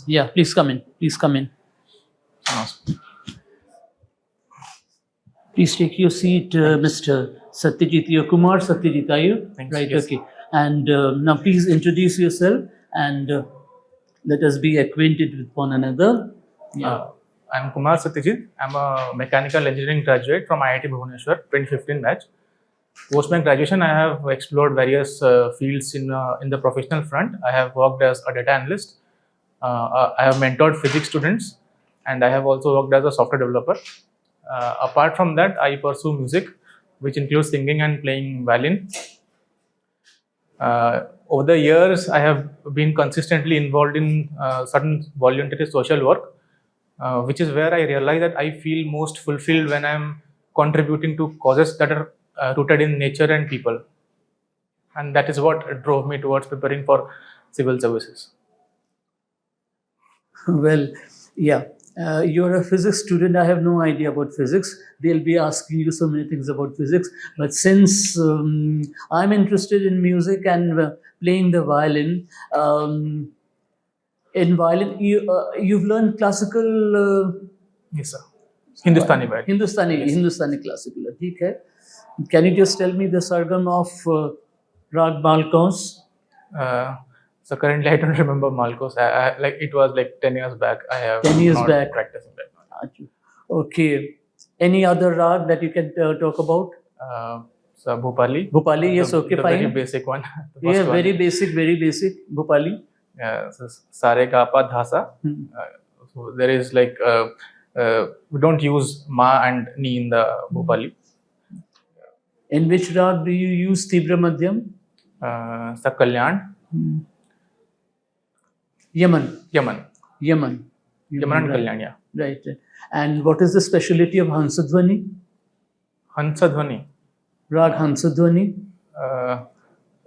Yeah, please come in. Please come in. Please take your seat, Mr. Satyajeet. You're Kumar Satyajeet, are you? Thanks. Right, Yes. okay. And now please introduce yourself and let us be acquainted with one another. Yeah. I'm Kumar Satyajeet. I'm a mechanical engineering graduate from IIT Bhubaneswar, 2015 batch. Post my graduation, I have explored various fields in the professional front. I have worked as a data analyst. I have mentored physics students, and I have also worked as a software developer. Apart from that, I pursue music, which includes singing and playing violin. Over the years, I have been consistently involved in certain voluntary social work, which is where I realize that I feel most fulfilled when I'm contributing to causes that are rooted in nature and people. And that is what drove me towards preparing for civil services. Well, yeah. You're a physics student. I have no idea about physics. They'll be asking you so many things about physics. But since I'm interested in music and playing the violin, in violin, you've learned classical. Yes, sir. Hindustani batch. Hindustani classical. Okay. Can you just tell me the sargam of Rag Malkons? So currently, I don't remember Malkos. Like it was like 10 years back. I have 10 years not back. practicing that. Okay. Any other rag that you can talk about? So Bhopali. Bhopali, yes, okay, the fine. very basic one. The Yeah, first one. very basic. Bhopali. So Sare Gapa Dhasa. So there is like we don't use Ma and Ni in the Bhopali. In which rag do you use Tibra Madhyam? Sa Kalyan. Yaman. Yaman and Right. Kalyan, yeah. Right. And what is the speciality of Hansadhvani? Hansadhvani. Rag Hansadhvani?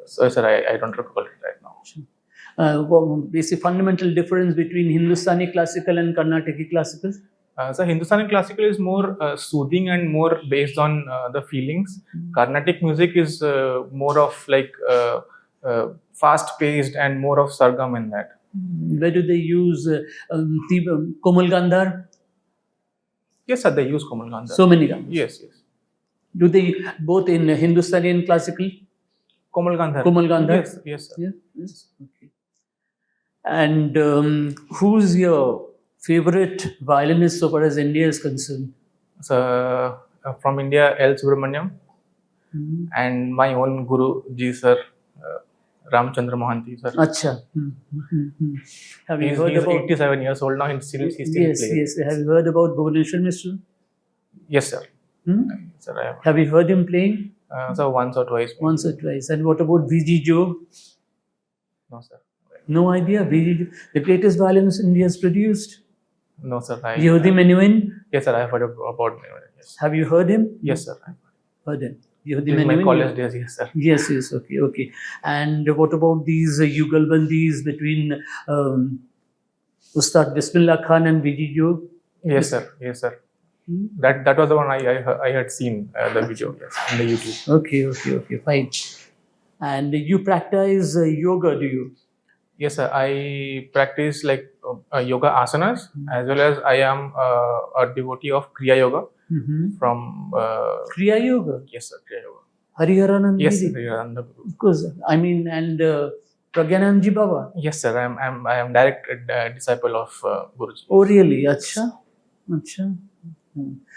So sir, I don't recall it right now. Basic fundamental difference between Hindustani classical and Carnataki classical? So Hindustani classical is more soothing and more based on the feelings. Carnatic music is more of like fast-paced and more of sargam in that. Where do they use Komal Gandhar? Yes, sir, they use Komal Gandhar. So many Gandhars. Yes. Do they both in Hindustani and classical? Komal Gandhar. Komal Gandhar? Yes, sir. Yeah. Yes. Okay. And who's your favorite violinist so far as India is concerned? So from India, L. Subramanyam, and my own guru, Ji sir, Ramchandra Mohanty sir. Acha. Have you heard He's about 87 years old now. He still yes, plays. yes. Have you heard about Bhubaneswar Mishra? Yes, sir. Sir, I have. Have you heard him playing? So once or twice. maybe. Once or twice. And what about VG Joe? No, sir. No idea. VG Joe, the greatest violinist India has produced. No, sir. Yehudi Menuhin? Yes, sir. I have heard about him. Yes. Have you heard him? Yes, sir. I have Heard him. Yehudi in my Menuhin? college days, yes, sir. Yes. Okay. And what about these Yugalbandis between Ustad Bismillah Khan and VG Joe? Yes, sir. That was the one I had seen the video, yes, on the YouTube. Okay, fine. And you practice yoga, do you? Yes, sir. I practice like yoga asanas, as well as I am a devotee of Kriya Yoga from. Kriya Yoga? Yes, sir. Kriya Yoga. Hariharanand Yes, Giri? sir. Hariharanand Guru. Of course. I mean, and Pragyananji Baba? Yes, sir. I am direct disciple of Guruji. Oh, really? Acha.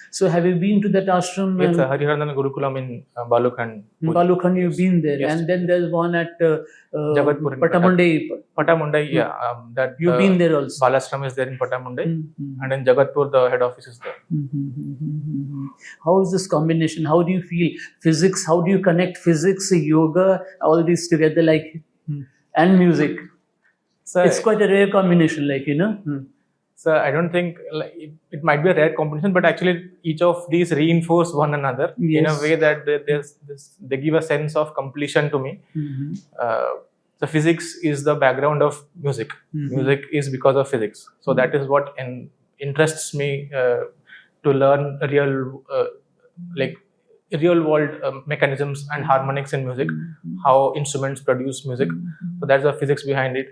So have you been to that ashram? Yes, sir. Hariharanand Gurukulam in Balukhan. In Balukhan, you've been there. Yes. And then there's one at Jagatpur in Patamundai. Patamundai, yeah. That You've been there also. Balashram is there in Patamundai, and in Jagatpur the head office is there. How is this combination? How do you feel physics? How do you connect physics, yoga, all these together, like, and music? So It's quite a rare combination, like, So I don't think like, it might be a rare combination, but actually each of these reinforce one another in a Yes. way that they give a sense of completion to me. So physics is the background of music. Music is because of physics. So that is what interests me to learn real world mechanisms and harmonics in music, how instruments produce music. So that's the physics behind it.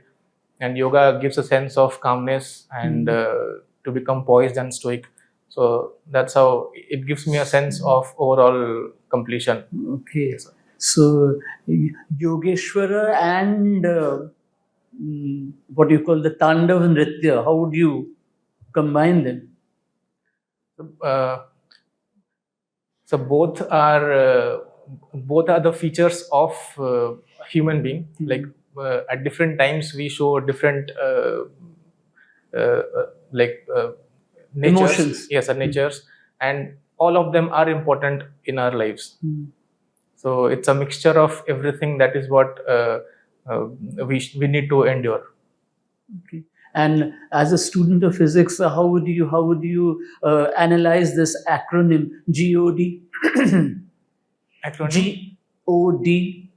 and yoga gives a sense of calmness and to become poised and stoic. So that's how it gives me a sense of overall completion. Okay. So Yogeshwara and what you call the Tandav Nritya, how would you combine them? So both are the features of human being. Like at different times we show different natures. Emotions. Yes, natures, and all of them are important in our lives. So it's a mixture of everything. That is what we need to endure. Okay. And as a student of physics, how would you analyze this acronym GOD? Acronym? GOD.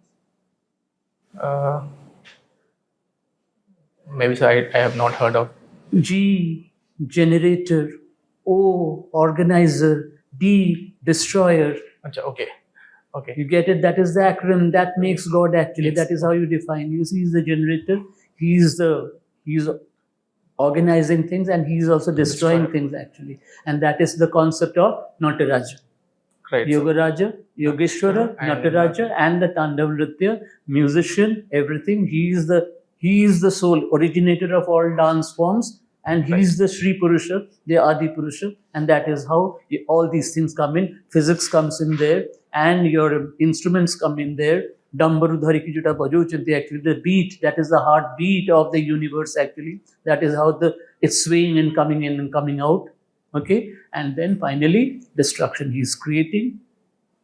Maybe so. I have not heard of. G, generator. O, organizer. D, destroyer. Okay. Okay. You get it? That is the acronym that makes God actually. Yes. That is how you define. You see, he's the generator. He's organizing things, and he's also destroying things actually. And that is the concept of Nataraja. Right. Yogaraja, Yogeshwara, Nataraja, and the Tandav Nritya, musician, everything. He is the sole originator of all dance forms, and he's the Sri Purusha, the Adi Purusha, and that is how all these things come in. Physics comes in there, and your instruments come in there. Dambaru dhariki juta bajochanti, actually the beat, that is the heartbeat of the universe actually. That is how it's swaying and coming in and coming out. Okay, and then finally destruction. He's creating,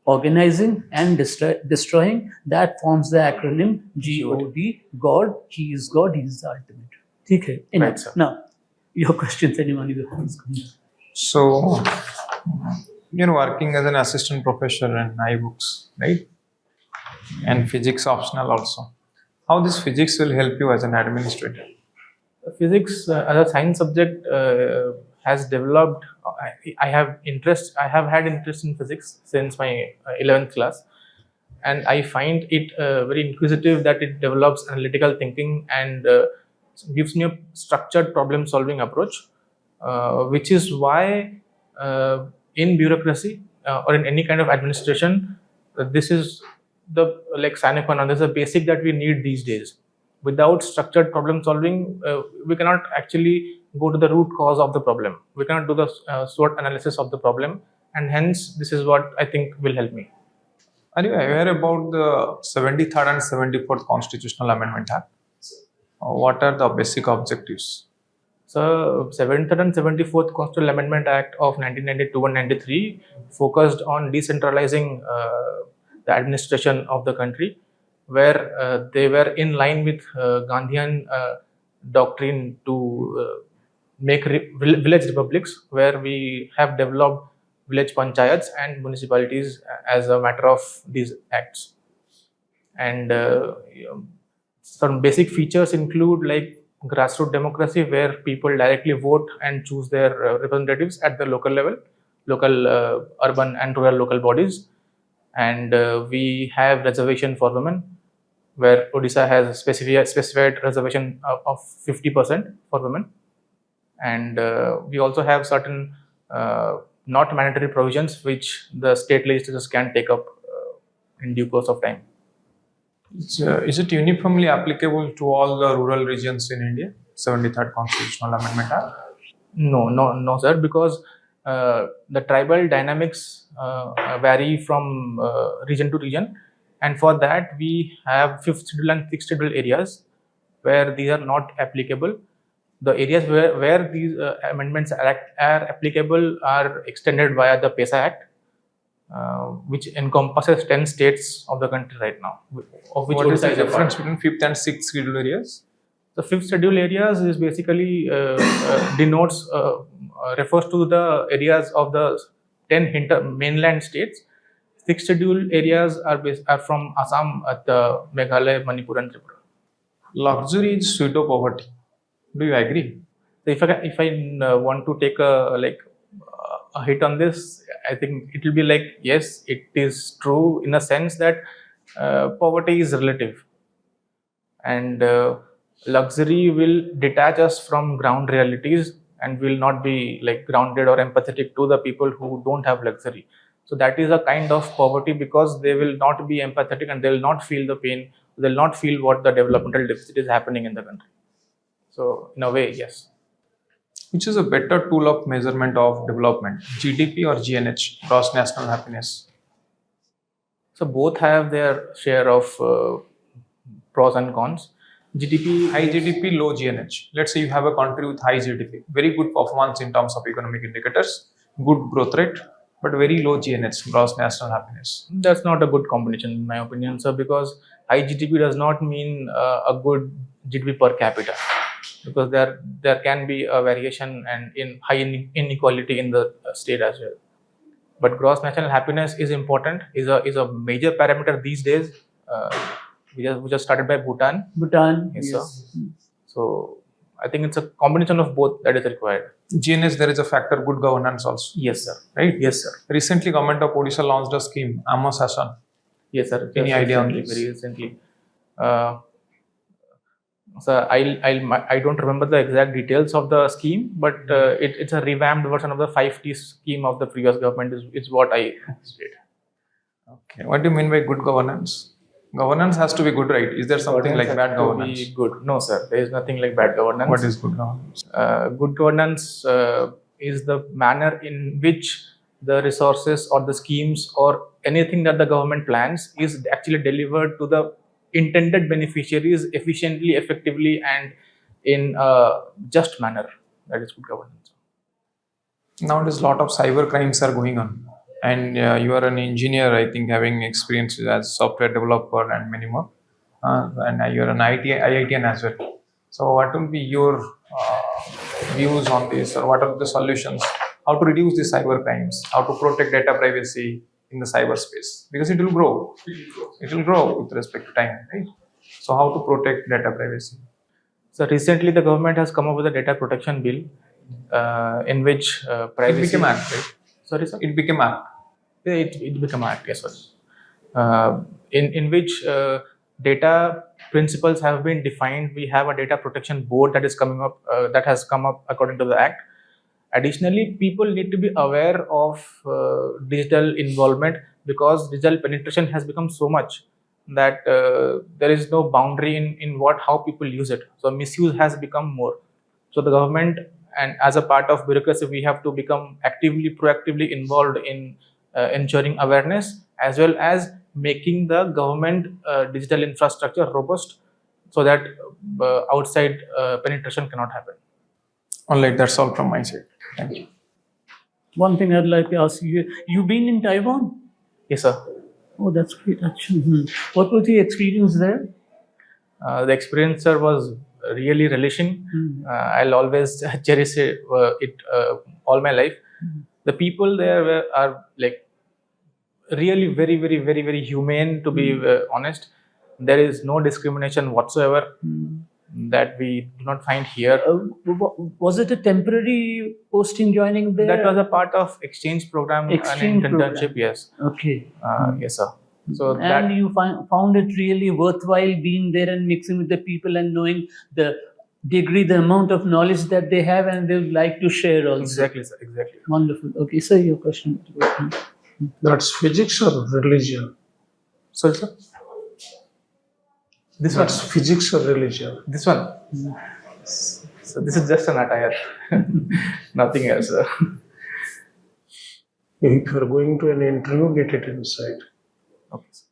organizing, and destroying. That forms the acronym GOD. God. He is God. He is the ultimate. Okay. Right, sir. Now, your questions, anyone you have. So, you're working as an assistant professor in iBooks, right? And physics optional also. How this physics will help you as an administrator? Physics as a science subject has developed. I have had interest in physics since my 11th class, and I find it very inquisitive that it develops analytical thinking and gives me a structured problem solving approach, which is why in bureaucracy or in any kind of administration, this is the sine qua non. This is a basic that we need these days. Without structured problem solving, we cannot actually go to the root cause of the problem. We cannot do the SWOT analysis of the problem, and hence this is what I think will help me. Are you aware about the 73rd and 74th Constitutional Amendment Act? What are the basic objectives? So, 73rd and 74th Constitutional Amendment Act of 1992 and 93 focused on decentralizing the administration of the country, where they were in line with Gandhian doctrine to make village republics, where we have developed village panchayats and municipalities as a matter of these acts. And some basic features include like grassroots democracy, where people directly vote and choose their representatives at the local level, local urban and rural local bodies. And we have reservation for women, where Odisha has a specified reservation of 50% for women. And we also have certain not mandatory provisions which the state legislatures can take up in due course of time. Is it uniformly applicable to all the rural regions in India? 73rd Constitutional Amendment Act? No, sir, because the tribal dynamics vary from region to region, and for that we have 5th schedule and 6th schedule areas where these are not applicable. The areas where these amendments are applicable are extended via the PESA Act, which encompasses 10 states of the country right now. Of which what is the difference part. between 5th and 6th schedule areas? The 5th schedule areas is basically refers to the areas of the 10 mainland states. 6th schedule areas are from Assam, Meghalaya, Manipur, and Tripura. Luxury is pseudo poverty. Do you agree? So if I want to take a hit on this, I think it will be like, yes, it is true in a sense that poverty is relative, and luxury will detach us from ground realities and will not be like grounded or empathetic to the people who don't have luxury. So that is a kind of poverty, because they will not be empathetic and they will not feel the pain, they will not feel what the developmental deficit is happening in the country. So in a way, yes. Which is a better tool of measurement of development, GDP or GNH, gross national happiness? So both have their share of pros and cons. GDP, High GDP, low GNH. Let's say you have a country with high GDP, very good performance in terms of economic indicators, good growth rate, but very low GNH, gross national happiness. that's not a good combination in my opinion, sir, because high GDP does not mean a good GDP per capita, because there can be a variation and in high inequality in the state as well. But gross national happiness is important, is a major parameter these days. We just started by Bhutan. Bhutan. Yes, sir. So I think it's a combination of both that is required. GNH, there is a factor good governance also. Yes, sir. Right? Yes, sir. Recently, government of Odisha launched a scheme, Amo Sasan. Yes, sir. Any Just idea on recently, this? Very recently. So I don't remember the exact details of the scheme, but it's a revamped version of the 5T scheme of the previous government is what I said. Okay. What do you mean by good governance? Governance has to be good, right? Is there something like Governance bad has to governance? be good. No, sir. There is nothing like bad governance. What is good governance? Good governance is the manner in which the resources or the schemes or anything that the government plans is actually delivered to the intended beneficiaries efficiently, effectively, and in a just manner. That is good governance. Nowadays, a lot of cyber crimes are going on. And you are an engineer, I think, having experience as software developer and many more. And you are an IITian as well. So, what will be your views on this, or what are the solutions? How to reduce the cyber crimes? How to protect data privacy in the cyberspace? Because it will grow. It will grow with respect to time, right? So, how to protect data privacy? So recently, the government has come up with a data protection bill, in which privacy. It became act, right? Sorry, sir. It became act. It became act, yes, sir. In which data principles have been defined. We have a data protection board that is coming up, that has come up according to the act. Additionally, people need to be aware of digital involvement, because digital penetration has become so much that there is no boundary in how people use it. So misuse has become more. So the government, and as a part of bureaucracy, we have to become proactively involved in ensuring awareness, as well as making the government digital infrastructure robust, so that outside penetration cannot happen. All right, that's all from my side. Thank you. One thing I'd like to ask you: you've been in Taiwan? Yes, sir. Oh, that's great. Actually, what was the experience there? The experience, sir, was really relishing. I'll always cherish it all my life. The people there are like really very, very, very, very humane, to be honest. There is no discrimination whatsoever that we do not find here. Was it a temporary posting joining there? That was a part of exchange program Exchange and program. internship. Yes. Okay. Yes, sir. So And that you found it really worthwhile being there and mixing with the people and knowing the degree, the amount of knowledge that they have and they would like to share also. exactly, sir. Exactly. Wonderful. Okay, sir, your question. That's physics or religion? Sorry, sir. This one. That's physics or religion? This one. So this is just an attire, nothing else. Sir. If you're going to an interview, get it inside. Okay, sir.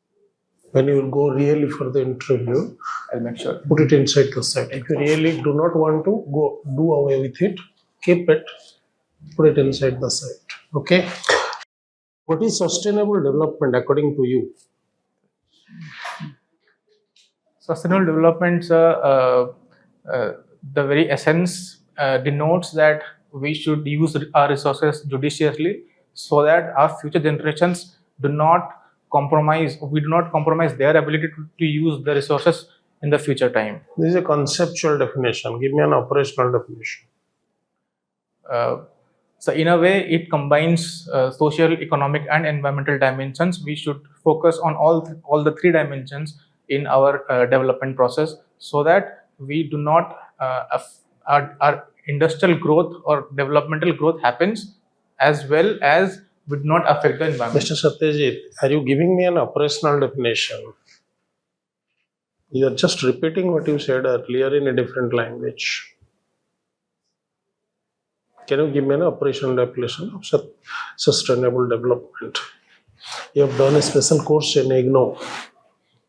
When you go really for the interview, I'll make sure. put it inside the site. If you really do not want to go do away with it, keep it, put it inside the site. Okay? What is sustainable development according to you? Sustainable development, sir, the very essence denotes that we should use our resources judiciously, so that our future generations do not compromise their ability to use the resources in the future time. This is a conceptual definition. Give me an operational definition. So in a way, it combines social, economic, and environmental dimensions. We should focus on all the three dimensions in our development process, so that we do not our industrial growth or developmental growth happens, as well as would not affect the environment. Mr. Satyajeet, are you giving me an operational definition? You are just repeating what you said earlier in a different language. Can you give me an operational definition of sustainable development? You have done a special course in IGNO,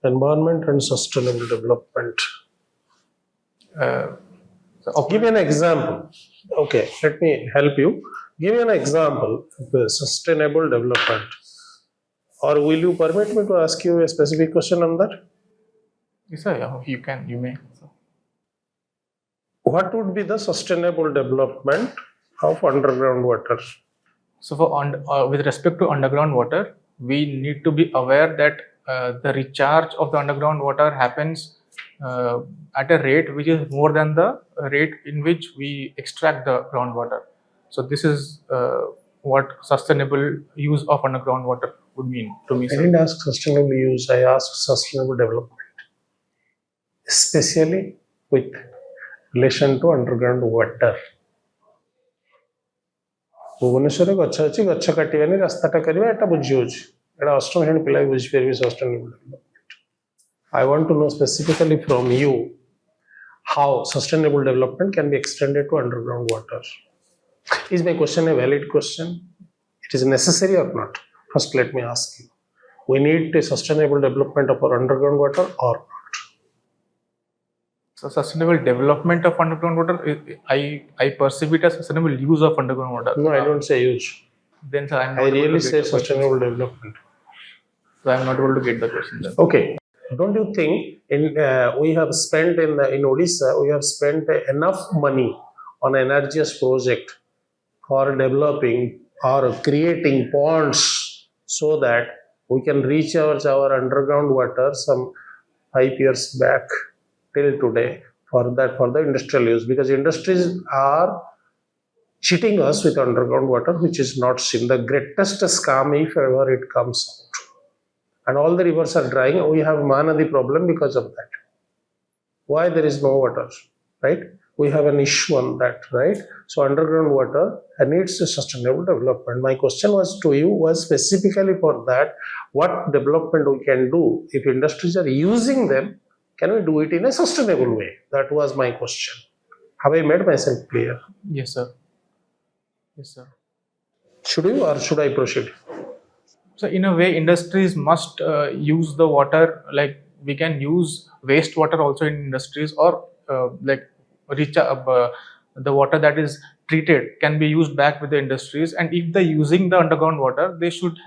Environment and Sustainable Development. Give me an example. Okay, let me help you. Give me an example of sustainable development. Or will you permit me to ask you a specific question on that? Yes, sir. Yeah, you may. So, What would be the sustainable development of underground water? So with respect to underground water, we need to be aware that the recharge of the underground water happens at a rate which is more than the rate in which we extract the groundwater. So this is what sustainable use of underground water would mean to me, I sir. didn't ask sustainable use, I asked sustainable development, especially with relation to underground water. Bhubaneswar गच्छ अच्छी गच्छ काटिबानी रास्ताटा करिबा एटा बुझी होछि एटा अष्टम श्रेणी पिला बुझी परबे sustainable development I want to know specifically from you how sustainable development can be extended to underground water. Is my question a valid question? It is necessary or not? First let me ask you, we need a sustainable development of our underground water or not? So sustainable development of underground water, I perceive it as sustainable use of underground water. No, I don't say use. Then sir, I'm not I able to really get say the question. sustainable development. So I'm not able to get the question, sir. Okay. Don't you think we have spent in Odisha, we have spent enough money on energies project for developing or creating ponds so that we can recharge our underground water some 5 years back till today for the industrial use, because industries are cheating us with underground water, which is not seen. The greatest scam if ever it comes out. And all the rivers are drying. We have Mahanadi problem because of that. Why there is no water, right? We have an issue on that, right? So underground water needs a sustainable development. My question was to you was specifically for that, what development we can do if industries are using them, can we do it in a sustainable way? That was my question. Have I made myself clear? Yes, sir. Yes, sir. Should you or should I proceed? So in a way, industries must use the water, like we can use wastewater also in industries, or the water that is treated can be used back with the industries. And if they're using the underground water, they should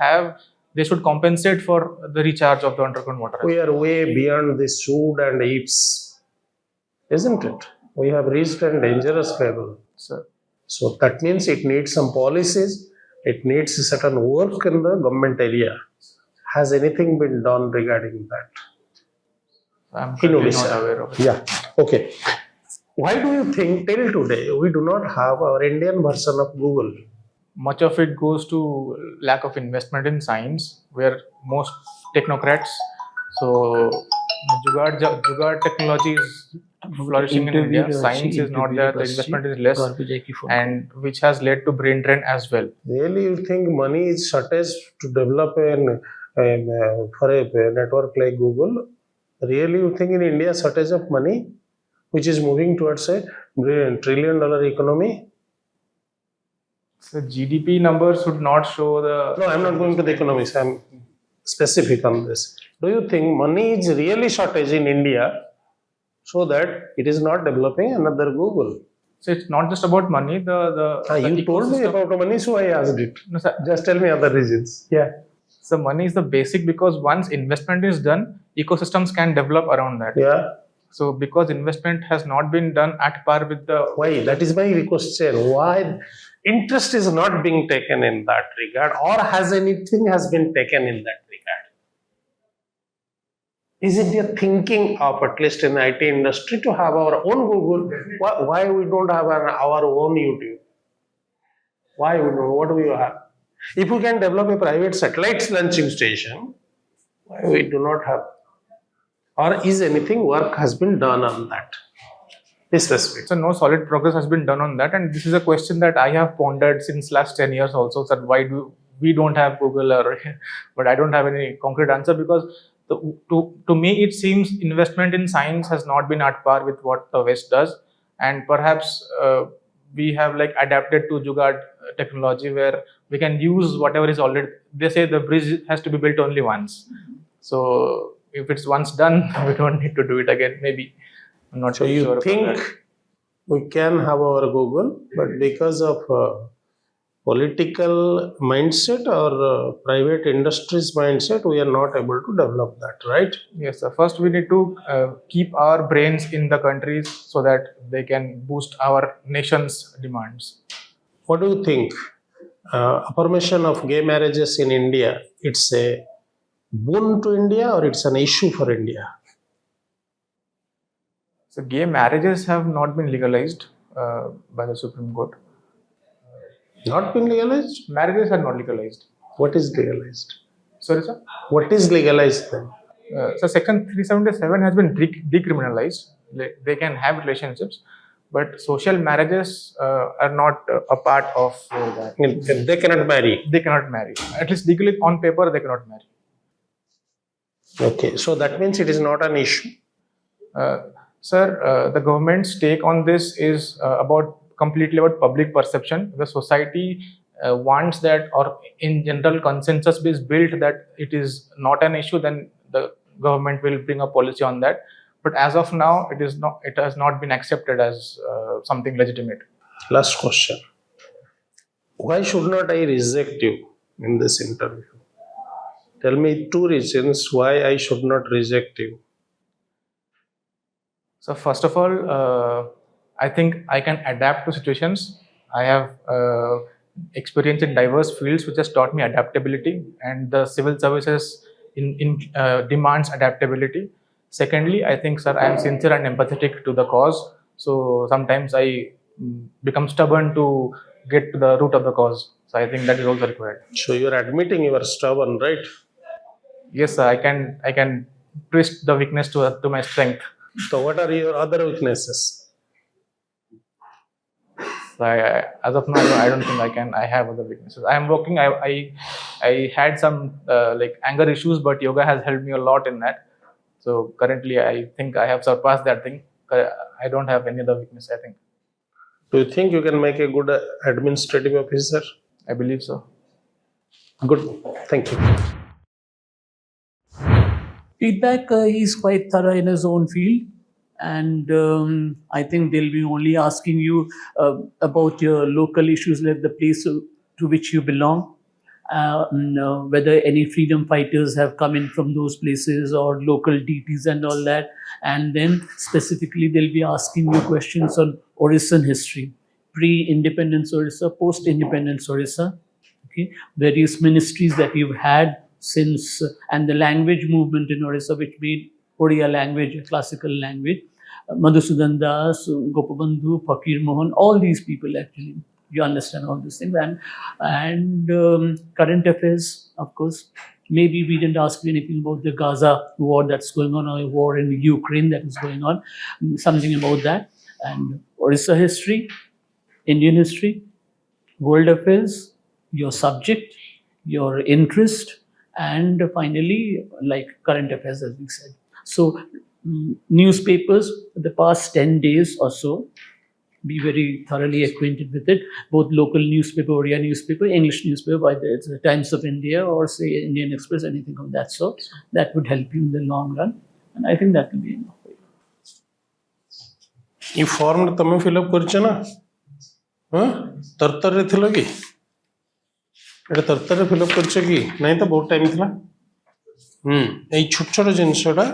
compensate for the recharge of the underground water. We are way beyond the should and ifs, isn't it? We have reached a dangerous level. Sir. So that means it needs some policies. It needs a certain work in the government area. Has anything been done regarding that? I'm In not Odisha. aware of it. Yeah. Okay. Why do you think till today we do not have our Indian version of Google? Much of it goes to lack of investment in science, where most technocrats, so Jugaad technology is flourishing in India. Science is not there, the investment is less, and which has led to brain drain as well. Really, you think money is shortage to develop for a network like Google? Really, you think in India shortage of money, which is moving towards a $1 trillion economy? So GDP numbers should not show the. No, I'm not going to the economics. I'm specific on this. Do you think money is really shortage in India so that it is not developing another Google? So it's not just about money. You The told me ecosystem- about money, so I asked it. No, sir. Just tell me other reasons. Yeah. So money is the basic, because once investment is done, ecosystems can develop around that. Yeah. So because investment has not been done at par with the. Why? That is my question. Why interest is not being taken in that regard, or has anything has been taken in that regard? Is it the thinking of, at least in the IT industry, to have our own Google? Why we don't have our own YouTube? Why we don't? What do we have? If we can develop a private satellite launching station, why we do not have? Or is anything work has been done on that? Be specific. So no solid progress has been done on that, and this is a question that I have pondered since last 10 years also. That why do we don't have Google, or but I don't have any concrete answer, because to me it seems investment in science has not been at par with what the West does, and perhaps we have like adapted to Jugaad technology where we can use whatever is already. They say the bridge has to be built only once, so if it's once done, we don't need to do it again. Maybe. I'm not So sure you about think that. we can have our Google, but because of political mindset or private industries mindset, we are not able to develop that, right? Yes, sir. First, we need to keep our brains in the countries so that they can boost our nation's demands. What do you think? Affirmation of gay marriages in India, it's a boon to India or it's an issue for India? So, gay marriages have not been legalized by the Supreme Court. Not been legalized? Marriages are not legalized. What is legalized? Sorry, sir. What is legalized then? So, Section 377 has been decriminalized. They can have relationships, but social marriages are not a part of that. They cannot marry. They cannot marry. At least legally on paper, they cannot marry. Okay, so that means it is not an issue. Sir, the government's take on this is completely about public perception. The society wants that, or in general consensus is built that it is not an issue, then the government will bring a policy on that. But as of now, it has not been accepted as something legitimate. Last question. Why should not I reject you in this interview? Tell me 2 reasons why I should not reject you. So first of all, I think I can adapt to situations. I have experience in diverse fields, which has taught me adaptability, and the civil services demands adaptability. Secondly, I think, sir, I am sincere and empathetic to the cause. So sometimes I become stubborn to get to the root of the cause. So I think that is also required. So you are admitting you are stubborn, right? Yes, sir, I can twist the weakness to my strength. So what are your other weaknesses? So as of now, I don't think I have other weaknesses. I am working. I had some like anger issues, but yoga has helped me a lot in that. So currently, I think I have surpassed that thing. I don't have any other weakness, I think. Do you think you can make a good administrative officer? I believe so. Good. Thank you. Feedback, he's quite thorough in his own field, and I think they'll be only asking you about your local issues, like the place to which you belong, whether any freedom fighters have come in from those places or local deities and all that. And then specifically they'll be asking you questions on Orissan history, pre-independence Orissa, post-independence Orissa, okay, various ministries that you've had since, and the language movement in Orissa, which made Oriya language a classical language. Madhusudan Das, Gopabandhu, Fakir Mohan, all these people actually. You understand all these things. And current affairs, of course. Maybe we didn't ask you anything about the Gaza war that's going on, or a war in Ukraine that is going on, something about that. And Orissa history, Indian history, world affairs, your subject, your interest, and finally, like current affairs, as we said. So, newspapers, the past 10 days or so, be very thoroughly acquainted with it, both local newspaper, Oriya newspaper, English newspaper, by the Times of India, or say Indian Express, anything of that sort. That would help you in the long run, and I think that will be enough for you. ये form तुम fill up कर ना तरतर Thiel कि तरतर fill up कर नहीं तो बहुत time थिला ये छोट छोट जिनसटा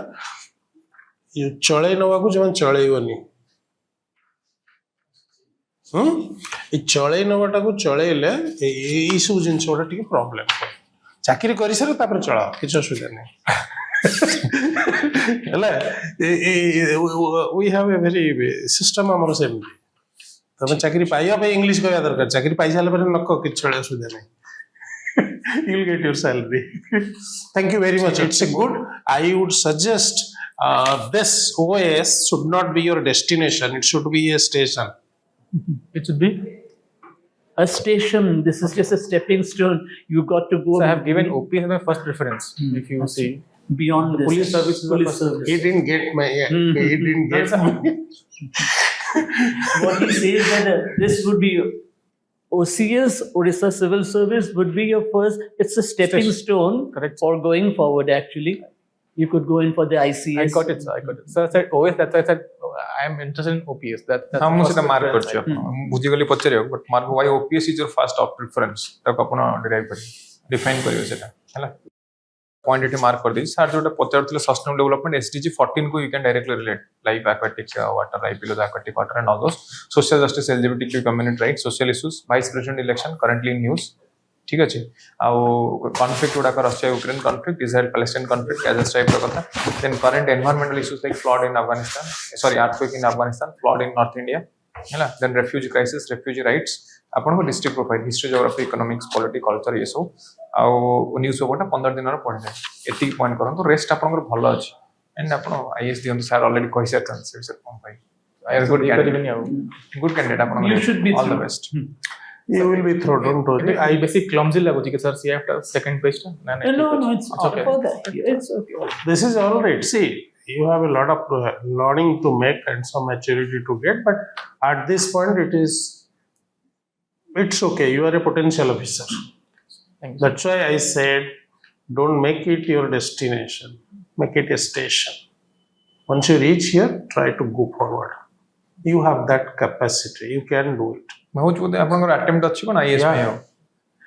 चलई नवा को जमा चलैबनी चलई नवाटा को चलैले ये सब जिनस गुड़ा टिके प्रॉब्लम चाकरी कर सारे तापर चलाओ किसी असुविधा नहीं we have a very system amar semti tame chakri paiya pai english kaya darkar chakri paisa le pare nakko kichhe asudha nahi you'll get your salary. Thank you very much. It's a good. I would suggest this OS should not be your destination. It should be a station. It should be. A station. This is just a stepping stone. You got to go. So I have given OPS as my first preference. If you see, beyond this. police service is the Police first service. He didn't get my. He didn't get me. What he says that this would be OCS, Odisha Civil Service, would be your first. It's a stepping stone Correct. for going forward. Actually, you could go in for the ICS. I got it, sir. I got it. So I said OS. That's why I said I am interested in OPS. That's ହଁ the ମୁଁ first ସେଟା mark preference କରିଛି I- ଆପଣ ବୁଝିଗଲି ପଚାରିବାକୁ but mark why OPS is your first of preference ତାକୁ ଆପଣ derive କରିବେ ଡିଫାଇନ୍ କରିବେ ସେଟା ହେଲା ପଏଣ୍ଟ ଏଠି ମାର୍କ କରିଦେଇଛି ସାର୍ ଯୋଉଟା ପଚାରୁଥିଲେ ସଷ୍ଟେନେବଲ୍ ଡେଭଲପମେଣ୍ଟ SDG 14 କୁ you can directly relate life aquatic water life below the aquatic water and all those social justice LGBTQ community right social issues vice president election currently in news ঠিক আছে ଆଉ conflict ଗୁଡ଼ାକ Russia Ukraine conflict Israel Palestine conflict Gaza ଷ୍ଟ୍ରାଇକ୍ର କଥା then current environmental issues like flood in Afghanistan sorry earthquake in Afghanistan flood in north India ହେଲା then refugee crisis refugee rights ଆପଣଙ୍କ district profile history geography economics polity culture ଏସବୁ ଆଉ news ପେପରଟା 15 ଦିନର ପଢ଼ିଲେ ଏତିକି point କରନ୍ତୁ ରେଷ୍ଟ ଆପଣଙ୍କର ଭଲ ଅଛି ଏଣ୍ଡ ଆପଣ IAS ଦିଅନ୍ତୁ ସାର୍ ଅଲରେଡ଼ି କହିସାରିଛନ୍ତି ସେ ବିଷୟରେ କ'ଣ ପାଇଁ ଗୁଡ୍ କ୍ୟାଣ୍ଡିଡେଟ୍ ଆପଣଙ୍କ You should be all the through. Best You will be thrown. Don't worry. I basically clumsy laguchi ki sir see after second page ta No, it's okay. for that. It's okay. This is all right. See, you have a lot of learning to make and some maturity to get, but at this point, it's okay. You are a potential officer. Thank you. That's why I said, don't make it your destination. Make it a station. Once you reach here, try to go forward. You have that capacity. You can do it. ଭାବୁଛି ବୋଧେ ଆପଣଙ୍କର attempt ଅଛି କ'ଣ IAS ପାଇଁ ଆଉ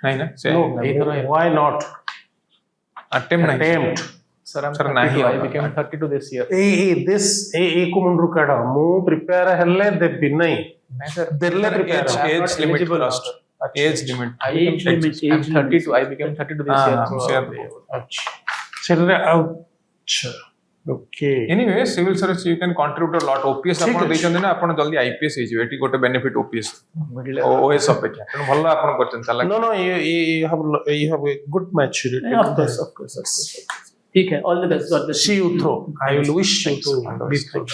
ନାଇଁ ନା ସେ No, either way. why not? Attempt ନାହିଁ Attempt. Sir I'm Sir, 32. nahi I hoga. became 32 this year. को मुंडू काढ मु प्रिपेयर हेले देबी नहीं Nahi sir. देले prepare Age- I am age not limit eligible first. now, sir. Age limit. I became Age limit, age I'm 32. I became 32 this year. So अच्छा चल अच्छा okay Anyway, civil service you can contribute a lot. OPS ଠିକ ଆପଣ ଅଛି। ଦେଇଛନ୍ତି ନା ଆପଣ ଜଲ୍ଦି IPS ହେଇଯିବେ ଏଠି ଗୋଟେ ବେନିଫିଟ OPS middle OS ଅପେକ୍ଷା ତେଣୁ ଭଲ ଆପଣ କରିଛନ୍ତି ଚାଲାକ no you have a good maturity Yeah, of course. ठीक है. All the best. God bless. see you through I will wish you to be through